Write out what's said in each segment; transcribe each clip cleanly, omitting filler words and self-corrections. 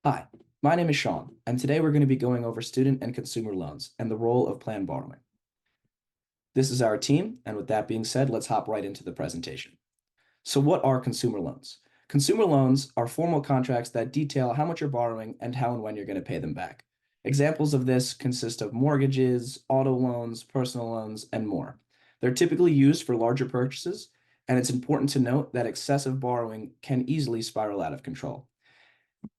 Hi, my name is Sean, and today we're going to be going over student and consumer loans and the role of plan borrowing. This is our team, and with that being said, let's hop right into the presentation. So what are consumer loans? Consumer loans are formal contracts that detail how much you're borrowing and how and when you're going to pay them back. Examples of this consist of mortgages, auto loans, personal loans, and more. They're typically used for larger purchases, and it's important to note that excessive borrowing can easily spiral out of control.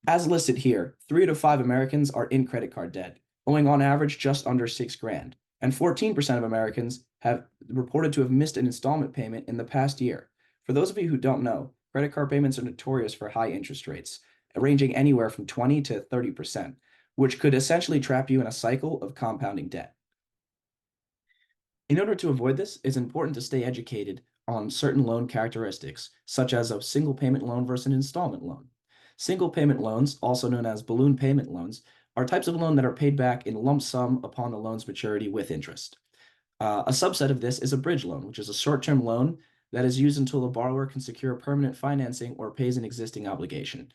As listed here, 3 to 5 Americans are in credit card debt, owing on average just under 6 grand, and 14% of Americans have reported to have missed an installment payment in the past year. For those of you who don't know, credit card payments are notorious for high interest rates, ranging anywhere from 20 to 30%, which could essentially trap you in a cycle of compounding debt. In order to avoid this, it's important to stay educated on certain loan characteristics, such as a single payment loan versus an installment loan. Single payment loans, also known as balloon payment loans, are types of loan that are paid back in lump sum upon the loan's maturity with interest. A subset of this is a bridge loan, which is a short-term loan that is used until the borrower can secure permanent financing or pays an existing obligation.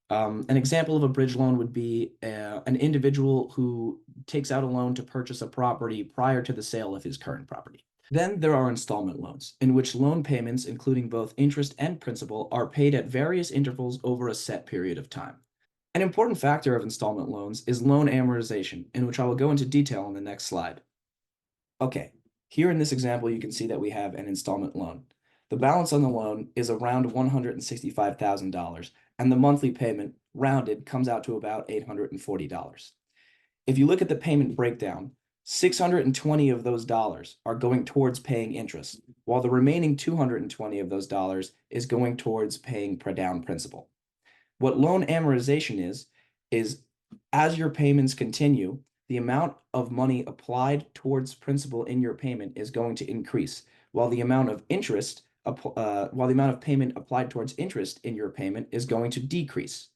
An example of a bridge loan would be an individual who takes out a loan to purchase a property prior to the sale of his current property. Then there are installment loans, in which loan payments, including both interest and principal, are paid at various intervals over a set period of time. An important factor of installment loans is loan amortization, in which I will go into detail on the next slide. Okay, here in this example, you can see that we have an installment loan. The balance on the loan is around $165,000, and the monthly payment, rounded, comes out to about $840. If you look at the payment breakdown, 620 of those dollars are going towards paying interest, while the remaining 220 of those dollars is going towards paying down principal. What loan amortization is as your payments continue, the amount of money applied towards principal in your payment is going to increase, while the amount of payment applied towards interest in your payment is going to decrease.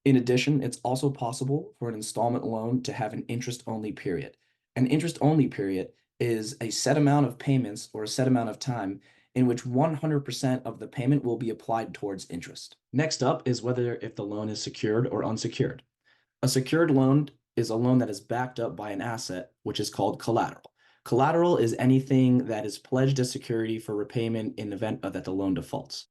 In addition, it's also possible for an installment loan to have an interest-only period. An interest-only period is a set amount of payments or a set amount of time in which 100% of the payment will be applied towards interest. Next up is whether if the loan is secured or unsecured. A secured loan is a loan that is backed up by an asset, which is called collateral. Collateral is anything that is pledged as security for repayment in the event that the loan defaults.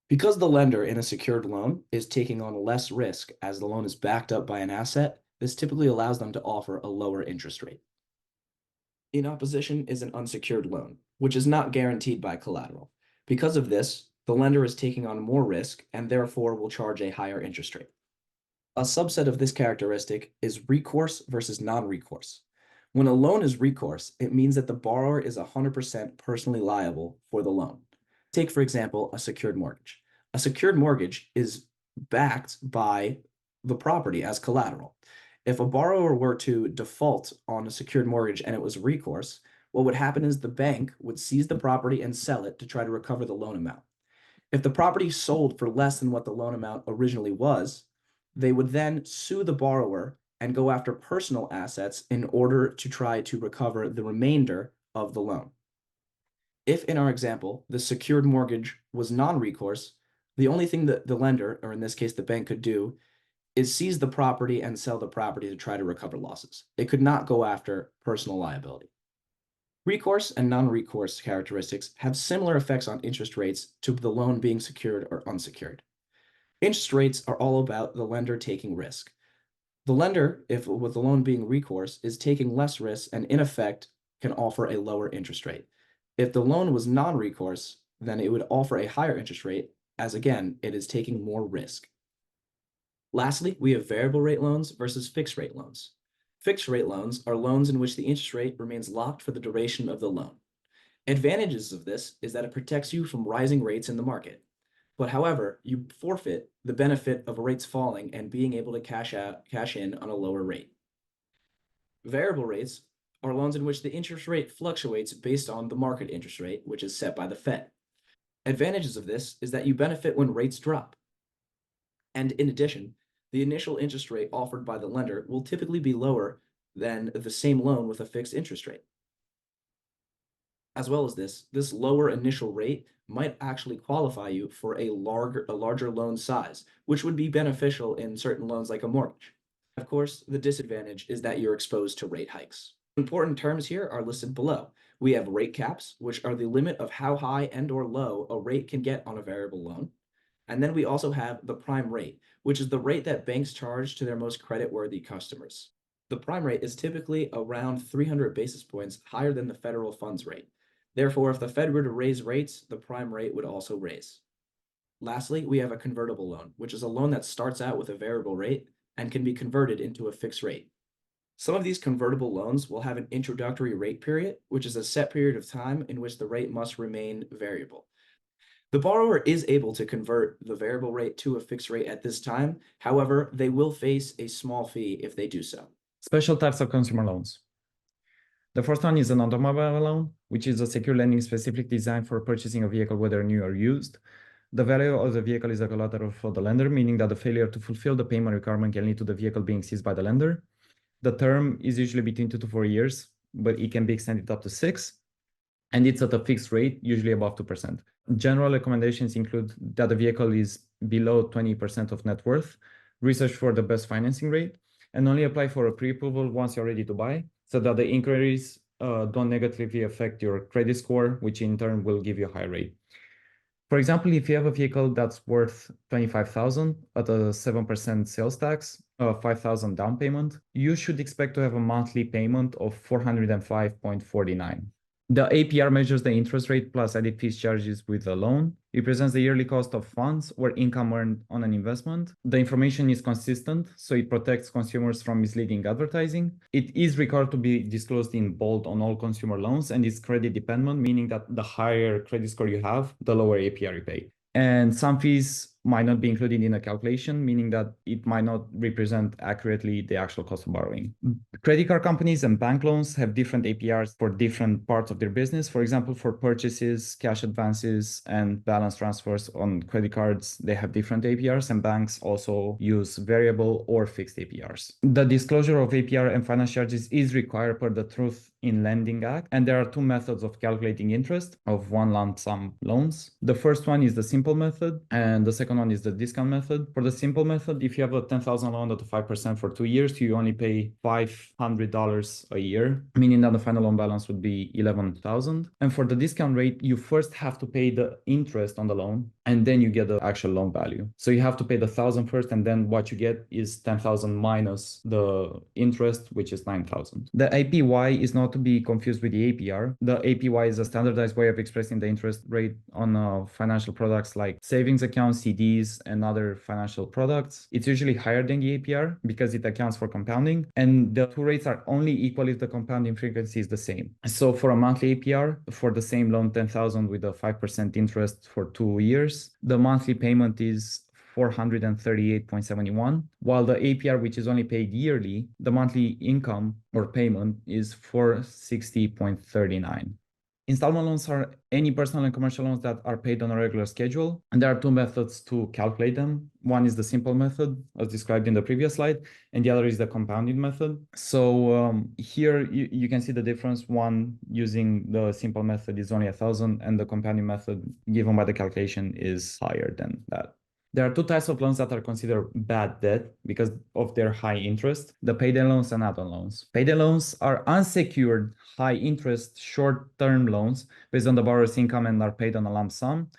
Because the lender in a secured loan is taking on less risk as the loan is backed up by an asset, this typically allows them to offer a lower interest rate. In opposition is an unsecured loan, which is not guaranteed by collateral. Because of this, the lender is taking on more risk and therefore will charge a higher interest rate. A subset of this characteristic is recourse versus non-recourse. When a loan is recourse, it means that the borrower is 100% personally liable for the loan. Take, for example, a secured mortgage. A secured mortgage is backed by the property as collateral. If a borrower were to default on a secured mortgage and it was recourse, what would happen is the bank would seize the property and sell it to try to recover the loan amount. If the property sold for less than what the loan amount originally was, they would then sue the borrower and go after personal assets in order to try to recover the remainder of the loan. If, in our example, the secured mortgage was non-recourse, the only thing that the lender, or in this case the bank, could do is seize the property and sell the property to try to recover losses. It could not go after personal liability. Recourse and non-recourse characteristics have similar effects on interest rates to the loan being secured or unsecured. Interest rates are all about the lender taking risk. The lender, if with the loan being recourse, is taking less risk and in effect can offer a lower interest rate. If the loan was non-recourse, then it would offer a higher interest rate, as again, it is taking more risk. Lastly, we have variable rate loans versus fixed rate loans. Fixed rate loans are loans in which the interest rate remains locked for the duration of the loan. Advantages of this is that it protects you from rising rates in the market. But however, you forfeit the benefit of rates falling and being able to cash in on a lower rate. Variable rates are loans in which the interest rate fluctuates based on the market interest rate, which is set by the Fed. Advantages of this is that you benefit when rates drop. And in addition, the initial interest rate offered by the lender will typically be lower than the same loan with a fixed interest rate. As well as this lower initial rate might actually qualify you for a larger loan size, which would be beneficial in certain loans like a mortgage. Of course, the disadvantage is that you're exposed to rate hikes. Important terms here are listed below. We have rate caps, which are the limit of how high and or low a rate can get on a variable loan. And then we also have the prime rate, which is the rate that banks charge to their most creditworthy customers. The prime rate is typically around 300 basis points higher than the federal funds rate. Therefore, if the Fed were to raise rates, the prime rate would also raise. Lastly, we have a convertible loan, which is a loan that starts out with a variable rate and can be converted into a fixed rate. Some of these convertible loans will have an introductory rate period, which is a set period of time in which the rate must remain variable. The borrower is able to convert the variable rate to a fixed rate at this time. However, they will face a small fee if they do so. Special types of consumer loans. The first one is an automobile loan, which is a secure lending specifically designed for purchasing a vehicle, whether new or used. The value of the vehicle is a collateral for the lender, meaning that the failure to fulfill the payment requirement can lead to the vehicle being seized by the lender. The term is usually between 2 to 4 years, but it can be extended up to 6. And it's at a fixed rate, usually above 2%. General recommendations include that the vehicle is below 20% of net worth, research for the best financing rate, and only apply for a pre-approval once you're ready to buy, so that the inquiries don't negatively affect your credit score, which in turn will give you a high rate. For example, if you have a vehicle that's worth $25,000 at a 7% sales tax, $5,000 down payment, you should expect to have a monthly payment of $405.49. The APR measures the interest rate plus added fees charges with the loan. It presents the yearly cost of funds or income earned on an investment. The information is consistent, so it protects consumers from misleading advertising. It is required to be disclosed in bold on all consumer loans, and it's credit dependent, meaning that the higher credit score you have, the lower APR you pay. And some fees might not be included in a calculation, meaning that it might not represent accurately the actual cost of borrowing. Credit card companies and bank loans have different APRs for different parts of their business. For example, for purchases, cash advances, and balance transfers on credit cards, they have different APRs, and banks also use variable or fixed APRs. The disclosure of APR and finance charges is required per the Truth in Lending Act, and there are two methods of calculating interest of one lump sum loans. The first one is the simple method, and the second one is the discount method. For the simple method, if you have a $10,000 loan at 5% for 2 years, you only pay $500 a year, meaning that the final loan balance would be $11,000. And for the discount rate, you first have to pay the interest on the loan, and then you get the actual loan value. So you have to pay the $1,000 first, and then what you get is $10,000 minus the interest, which is $9,000. The APY is not to be confused with the APR. The APY is a standardized way of expressing the interest rate on financial products like savings accounts, CDs, and other financial products. It's usually higher than the APR because it accounts for compounding, and the two rates are only equal if the compounding frequency is the same. So for a monthly APR, for the same loan, 10,000 with a 5% interest for 2 years, the monthly payment is $438.71, while the APR, which is only paid yearly, the monthly income or payment is $460.39. Installment loans are any personal and commercial loans that are paid on a regular schedule, and there are two methods to calculate them. One is the simple method, as described in the previous slide, and the other is the compounding method. So here you can see the difference. One using the simple method is only 1,000, and the compounding method given by the calculation is higher than that. There are two types of loans that are considered bad debt because of their high interest: the payday loans and add-on loans. Payday loans are unsecured, high interest, short-term loans based on the borrower's income and are paid on a lump sum.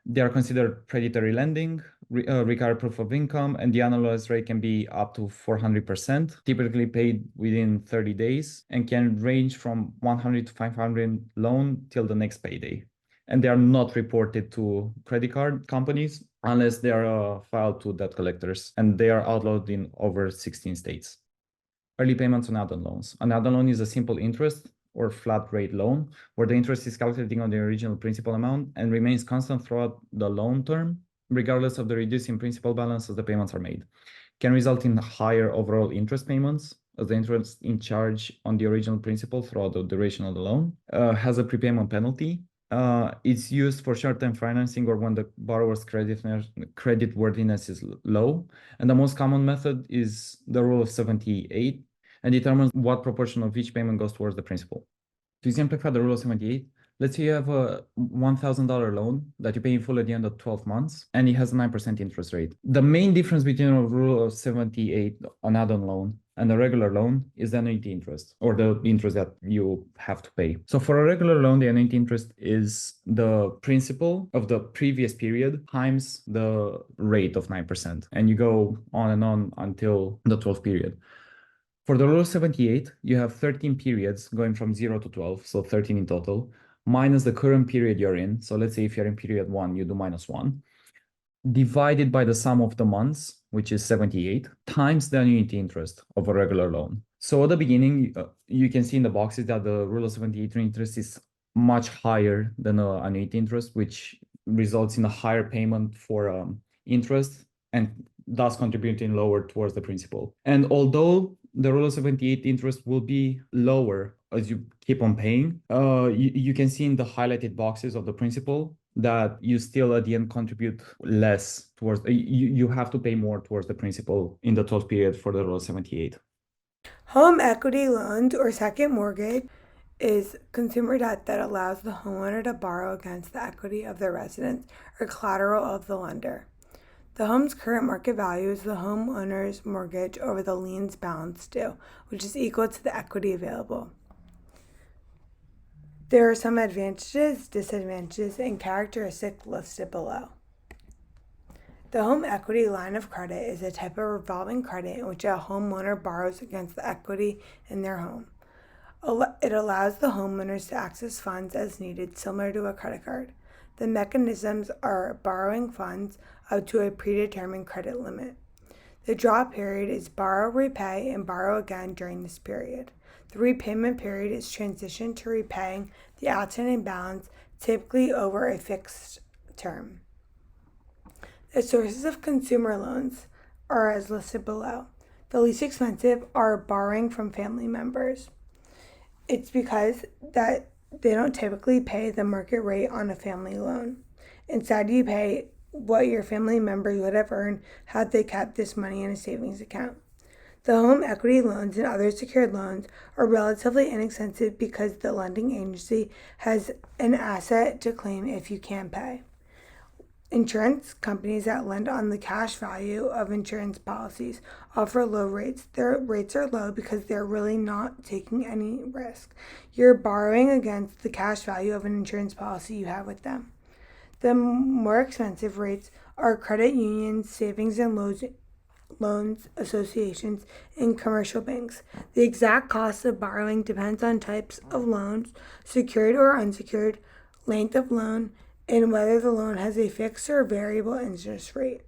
They are considered predatory lending, require proof of income, and the annualized rate can be up to 400%, typically paid within 30 days, and can range from 100 to 500 loan till the next payday. And they are not reported to credit card companies unless they are filed to debt collectors, and they are outlawed in over 16 states. Early payments on add-on loans. An add-on loan is a simple interest or flat rate loan where the interest is calculated on the original principal amount and remains constant throughout the loan term, regardless of the reducing principal balance as the payments are made. Can result in higher overall interest payments as the interest in charge on the original principal throughout the duration of the loan. Has a prepayment penalty. It's used for short-term financing or when the borrower's creditworthiness is low. And the most common method is the rule of 78 and determines what proportion of each payment goes towards the principal. To exemplify the rule of 78, Let's say you have a $1,000 loan that you pay in full at the end of 12 months, and it has a 9% interest rate. The main difference between a Rule of 78, an add-on loan, and a regular loan is the annuity interest, or the interest that you have to pay. So for a regular loan, the annuity interest is the principal of the previous period times the rate of 9%, and you go on and on until the 12th period. For the Rule of 78, you have 13 periods going from 0 to 12, so 13 in total, minus the current period you're in. So let's say if you're in period 1, you do -1, divided by the sum of the months, which is 78, times the annuity interest of a regular loan. So at the beginning, you can see in the boxes that the Rule of 78 interest is much higher than the annuity interest, which results in a higher payment for interest and thus contributing lower towards the principal. And although the Rule of 78 interest will be lower as you keep on paying, you can see in the highlighted boxes of the principal that you still at the end contribute less towards, you have to pay more towards the principal in the 12th period for the Rule of 78. Home equity loans or second mortgage is consumer debt that allows the homeowner to borrow against the equity of their residence or collateral of the lender. The home's current market value is the homeowner's mortgage over the lien's balance due, which is equal to the equity available. There are some advantages, disadvantages, and characteristics listed below. The home equity line of credit is a type of revolving credit in which a homeowner borrows against the equity in their home. It allows the homeowners to access funds as needed, similar to a credit card. The mechanisms are borrowing funds up to a predetermined credit limit. The draw period is borrow, repay, and borrow again during this period. The repayment period is transition to repaying the outstanding balance, typically over a fixed term. The sources of consumer loans are as listed below. The least expensive are borrowing from family members. It's because that they don't typically pay the market rate on a family loan. Instead, you pay what your family members would have earned had they kept this money in a savings account. The home equity loans and other secured loans are relatively inexpensive because the lending agency has an asset to claim if you can't pay. Insurance companies that lend on the cash value of insurance policies offer low rates. Their rates are low because they're really not taking any risk. You're borrowing against the cash value of an insurance policy you have with them. The more expensive rates are credit unions, savings and loans associations, and commercial banks. The exact cost of borrowing depends on types of loans, secured or unsecured, length of loan, and whether the loan has a fixed or variable interest rate.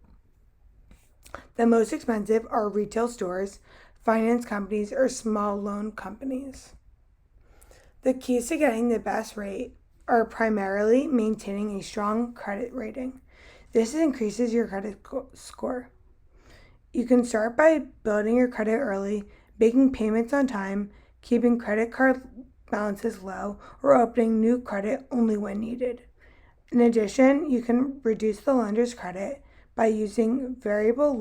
The most expensive are retail stores, finance companies, or small loan companies. The keys to getting the best rate are primarily maintaining a strong credit rating. This increases your credit score. You can start by building your credit early, making payments on time, keeping credit card balances low, or opening new credit only when needed. In addition, you can reduce the lender's credit by using variable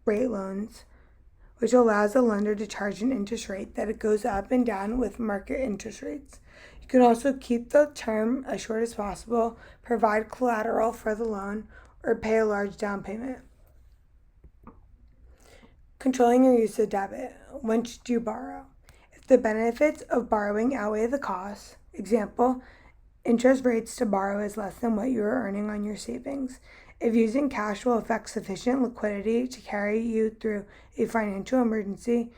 rate loans, which allows the lender to charge an interest rate that goes up and down with market interest rates. You can also keep the term as short as possible, provide collateral for the loan, or pay a large down payment. Controlling your use of debit. When should you borrow? If the benefits of borrowing outweigh the costs, example, interest rates to borrow is less than what you are earning on your savings. If using cash will affect sufficient liquidity to carry you through a financial emergency,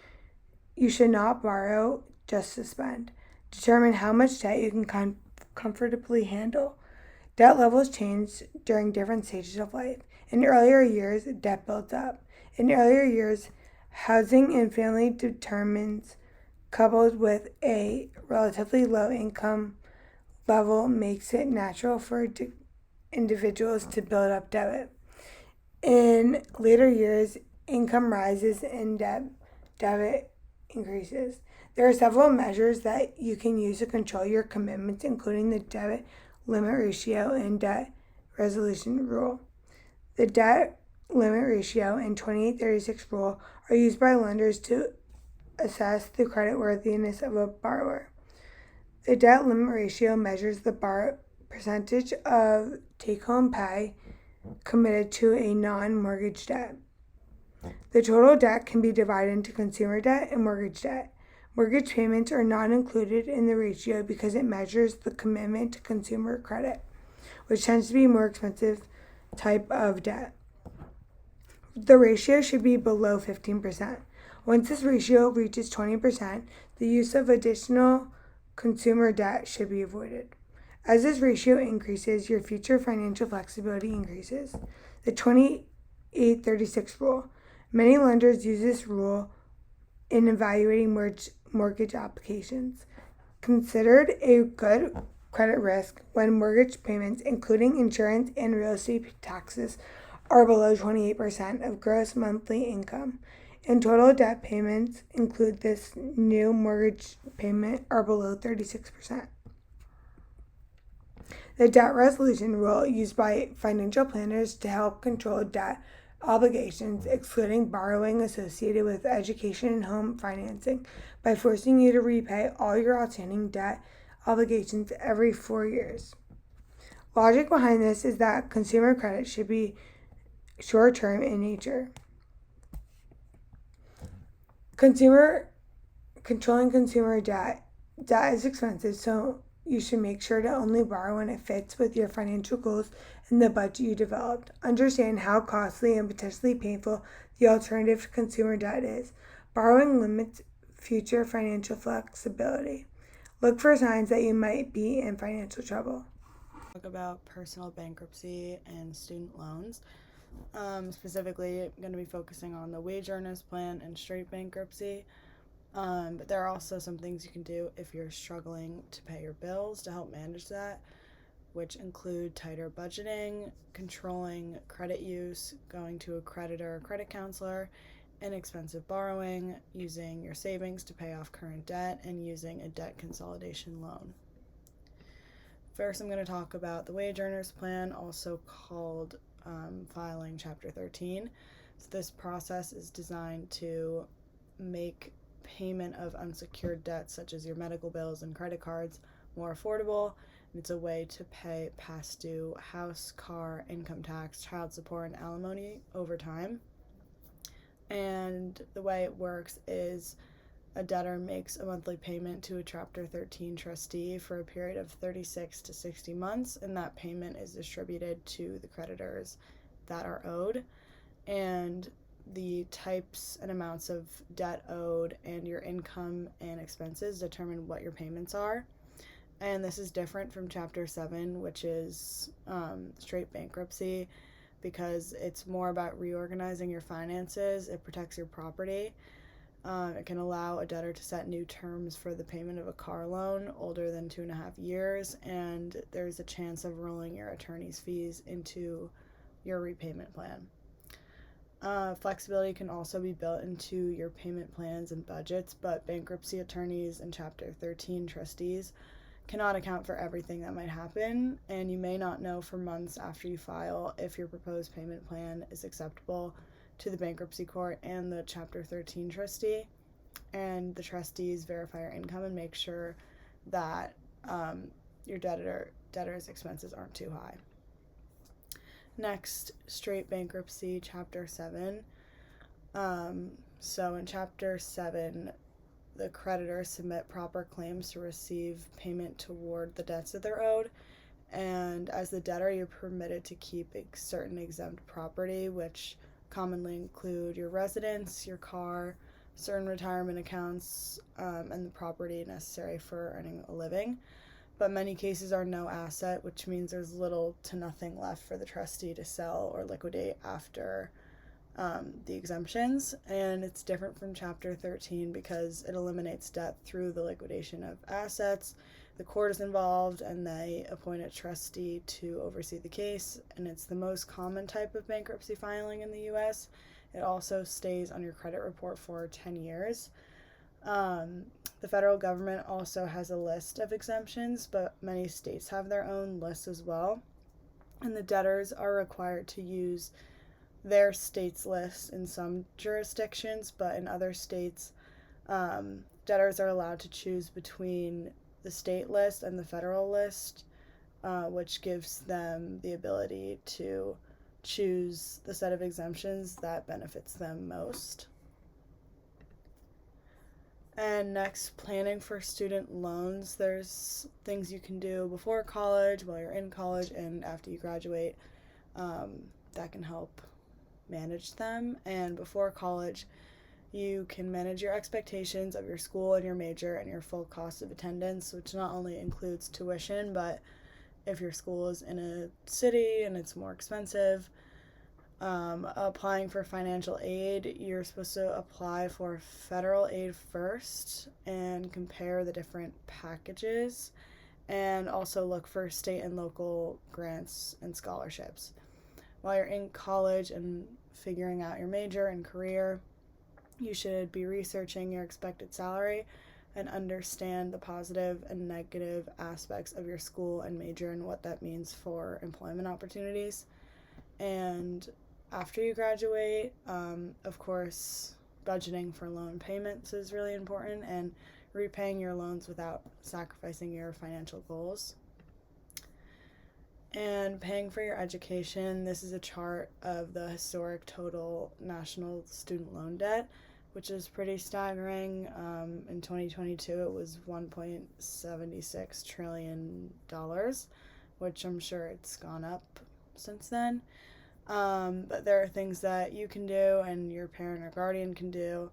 you should not borrow just to spend. Determine how much debt you can comfortably handle. Debt levels change during different stages of life. In earlier years, debt builds up. In earlier years, housing and family determines, coupled with a relatively low income level, makes it natural for individuals to build up debt. In later years, income rises and debt increases. There are several measures that you can use to control your commitments, including the debt limit ratio and debt resolution rule. The debt limit ratio and 2836 rule are used by lenders to assess the creditworthiness of a borrower. The debt limit ratio measures the percentage of take-home pay committed to a non-mortgage debt. The total debt can be divided into consumer debt and mortgage debt. Mortgage payments are not included in the ratio because it measures the commitment to consumer credit, which tends to be a more expensive type of debt. The ratio should be below 15%. Once this ratio reaches 20%, the use of additional consumer debt should be avoided. As this ratio increases, your future financial flexibility increases. The 28-36 rule. Many lenders use this rule in evaluating mortgage applications. Considered a good credit risk when mortgage payments, including insurance and real estate taxes, are below 28% of gross monthly income, and total debt payments include this new mortgage payment are below 36%. The debt resolution rule used by financial planners to help control debt obligations, excluding borrowing associated with education and home financing, by forcing you to repay all your outstanding debt obligations every 4 years. Logic behind this is that consumer credit should be short-term in nature. Controlling consumer debt is expensive, so you should make sure to only borrow when it fits with your financial goals and the budget you developed. Understand how costly and potentially painful the alternative to consumer debt is. Borrowing limits future financial flexibility. Look for signs that you might be in financial trouble. Talk about personal bankruptcy and student loans. Specifically, I'm going to be focusing on the wage earners plan and straight bankruptcy. But there are also some things you can do if you're struggling to pay your bills to help manage that, which include tighter budgeting, controlling credit use, going to a creditor or credit counselor, inexpensive borrowing, using your savings to pay off current debt, and using a debt consolidation loan. First, I'm going to talk about the wage earners plan, also called filing Chapter 13. So this process is designed to make payment of unsecured debts such as your medical bills and credit cards more affordable. And it's a way to pay past due house, car, income tax, child support, and alimony over time. And the way it works is a debtor makes a monthly payment to a Chapter 13 trustee for a period of 36 to 60 months, and that payment is distributed to the creditors that are owed. And the types and amounts of debt owed and your income and expenses determine what your payments are. And this is different from Chapter 7, which is straight bankruptcy, because it's more about reorganizing your finances. It protects your property. It can allow a debtor to set new terms for the payment of a car loan older than 2.5 years, and there's a chance of rolling your attorney's fees into your repayment plan. Flexibility can also be built into your payment plans and budgets, but bankruptcy attorneys and Chapter 13 trustees cannot account for everything that might happen, and you may not know for months after you file if your proposed payment plan is acceptable to the bankruptcy court and the Chapter 13 trustee. And the trustees verify your income and make sure that your debtor's expenses aren't too high. Next, straight bankruptcy, Chapter 7. So in Chapter 7, the creditors submit proper claims to receive payment toward the debts that they're owed. And as the debtor, you're permitted to keep certain exempt property, which commonly include your residence, your car, certain retirement accounts, and the property necessary for earning a living. But many cases are no asset, which means there's little to nothing left for the trustee to sell or liquidate after the exemptions. And it's different from Chapter 13 because it eliminates debt through the liquidation of assets. The court is involved and they appoint a trustee to oversee the case, and it's the most common type of bankruptcy filing in the U.S. It also stays on your credit report for 10 years. The federal government also has a list of exemptions, but many states have their own lists as well. And the debtors are required to use their state's list in some jurisdictions, but in other states, debtors are allowed to choose between the state list and the federal list, which gives them the ability to choose the set of exemptions that benefits them most. And next, planning for student loans. There's things you can do before college, while you're in college, and after you graduate that can help manage them. And before college, you can manage your expectations of your school and your major and your full cost of attendance, which not only includes tuition, but if your school is in a city and it's more expensive. Applying for financial aid, you're supposed to apply for federal aid first and compare the different packages, and also look for state and local grants and scholarships. While you're in college and figuring out your major and career, you should be researching your expected salary and understand the positive and negative aspects of your school and major and what that means for employment opportunities. And after you graduate, of course, budgeting for loan payments is really important, and repaying your loans without sacrificing your financial goals. And paying for your education. This is a chart of the historic total national student loan debt, which is pretty staggering. In 2022, it was $1.76 trillion, which I'm sure it's gone up since then. But there are things that you can do and your parent or guardian can do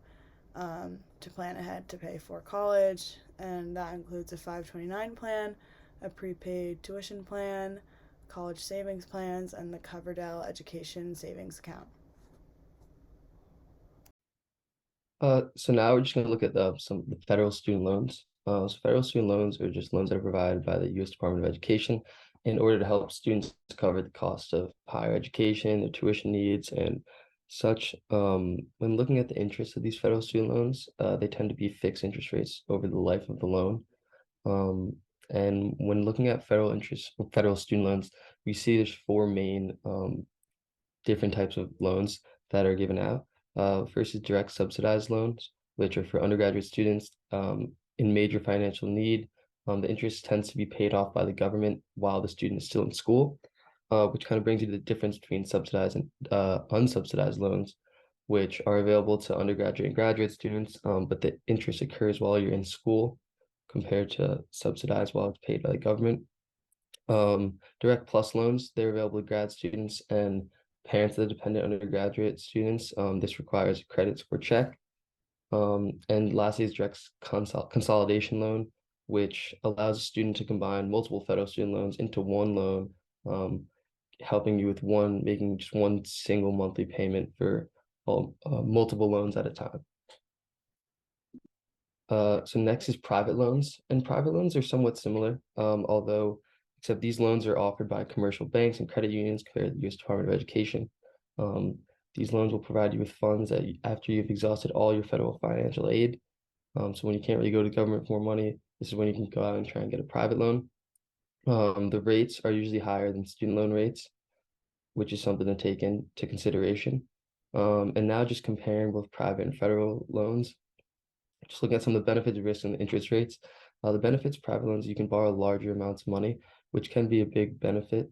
to plan ahead to pay for college, and that includes a 529 plan, a prepaid tuition plan, college savings plans, and the Coverdell Education Savings Account. So now we're just going to look at some of the federal student loans. So federal student loans are just loans that are provided by the U.S. Department of Education in order to help students cover the cost of higher education, their tuition needs, and such. When looking at the interest of these federal student loans, they tend to be fixed interest rates over the life of the loan. And when looking at federal student loans, we see there's four main different types of loans that are given out. First is direct subsidized loans, which are for undergraduate students in major financial need. The interest tends to be paid off by the government while the student is still in school, which kind of brings you to the difference between subsidized and unsubsidized loans, which are available to undergraduate and graduate students, but the interest occurs while you're in school compared to subsidized while it's paid by the government. Direct plus loans, they're available to grad students and parents of the dependent undergraduate students. This requires a credit score check. And lastly is direct consolidation loan, which allows a student to combine multiple federal student loans into one loan, helping you with making just one single monthly payment for multiple loans at a time. So next is private loans, and private loans are somewhat similar, except these loans are offered by commercial banks and credit unions compared to the U.S. Department of Education. These loans will provide you with funds after you've exhausted all your federal financial aid. So when you can't really go to government for more money, this is when you can go out and try and get a private loan. The rates are usually higher than student loan rates, which is something to take into consideration. And now just comparing both private and federal loans, just looking at some of the benefits, risks, and the interest rates. The benefits of private loans, you can borrow larger amounts of money, which can be a big benefit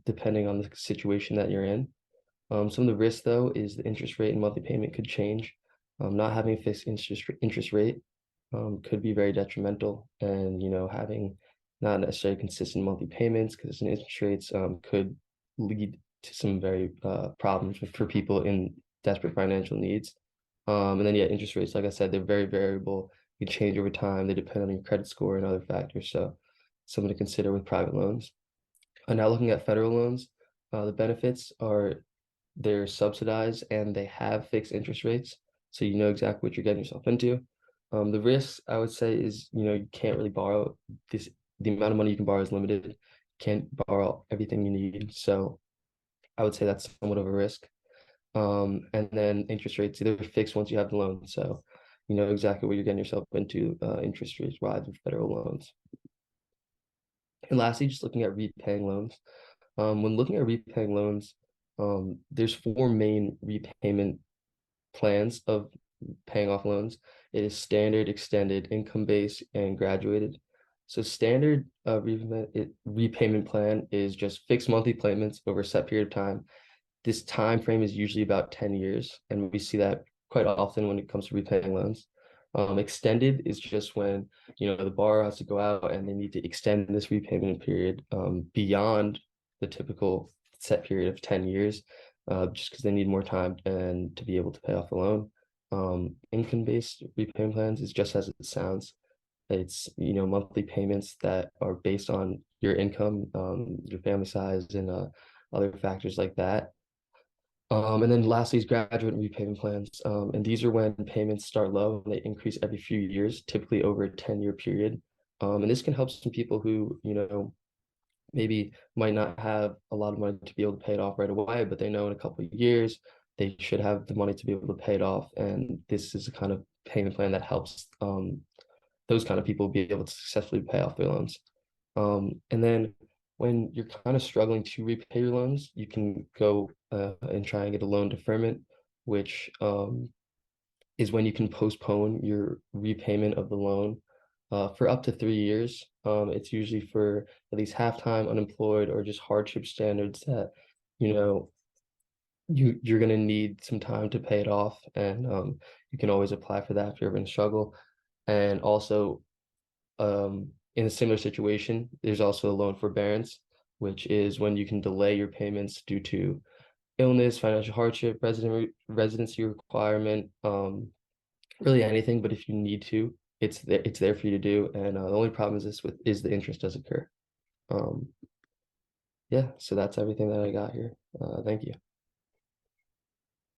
depending on the situation that you're in. Some of the risks, though, is the interest rate and monthly payment could change. Not having a fixed interest rate could be very detrimental, and having not necessarily consistent monthly payments because interest rates could lead to some very problems for people in desperate financial needs. And then interest rates, like I said, they're very variable. They change over time. They depend on your credit score and other factors. So something to consider with private loans. And now looking at federal loans, the benefits are they're subsidized and they have fixed interest rates. So you know exactly what you're getting yourself into. The risks, I would say, is you can't really borrow this. The amount of money you can borrow is limited. You can't borrow everything you need. So I would say that's somewhat of a risk. And then interest rates, they're fixed once you have the loan. So you know exactly what you're getting yourself into interest rates wise with federal loans. And lastly, just looking at repaying loans. When looking at repaying loans, there's four main repayment plans of paying off loans. It is standard, extended, income-based, and graduated. So standard repayment plan is just fixed monthly payments over a set period of time. This time frame is usually about 10 years, and we see that quite often when it comes to repaying loans. Extended is just when the borrower has to go out and they need to extend this repayment period beyond the typical set period of 10 years, just because they need more time and to be able to pay off the loan. Income-based repayment plans is just as it sounds. It's monthly payments that are based on your income, your family size, and other factors like that. And then lastly is graduate repayment plans. And these are when payments start low and they increase every few years, typically over a 10-year period. And this can help some people who, maybe might not have a lot of money to be able to pay it off right away, but they know in a couple of years they should have the money to be able to pay it off. And this is a kind of payment plan that helps those kind of people be able to successfully pay off their loans. And then when you're kind of struggling to repay your loans, you can go and try and get a loan deferment, which is when you can postpone your repayment of the loan for up to 3 years. It's usually for at least half-time unemployed or just hardship standards that you're going to need some time to pay it off, and you can always apply for that if you're ever in struggle. And also, in a similar situation, there's also a loan forbearance, which is when you can delay your payments due to illness, financial hardship, residency requirement, really anything. But if you need to, it's there for you to do. And the only problem is the interest does occur. Yeah, so that's everything that I got here. Thank you.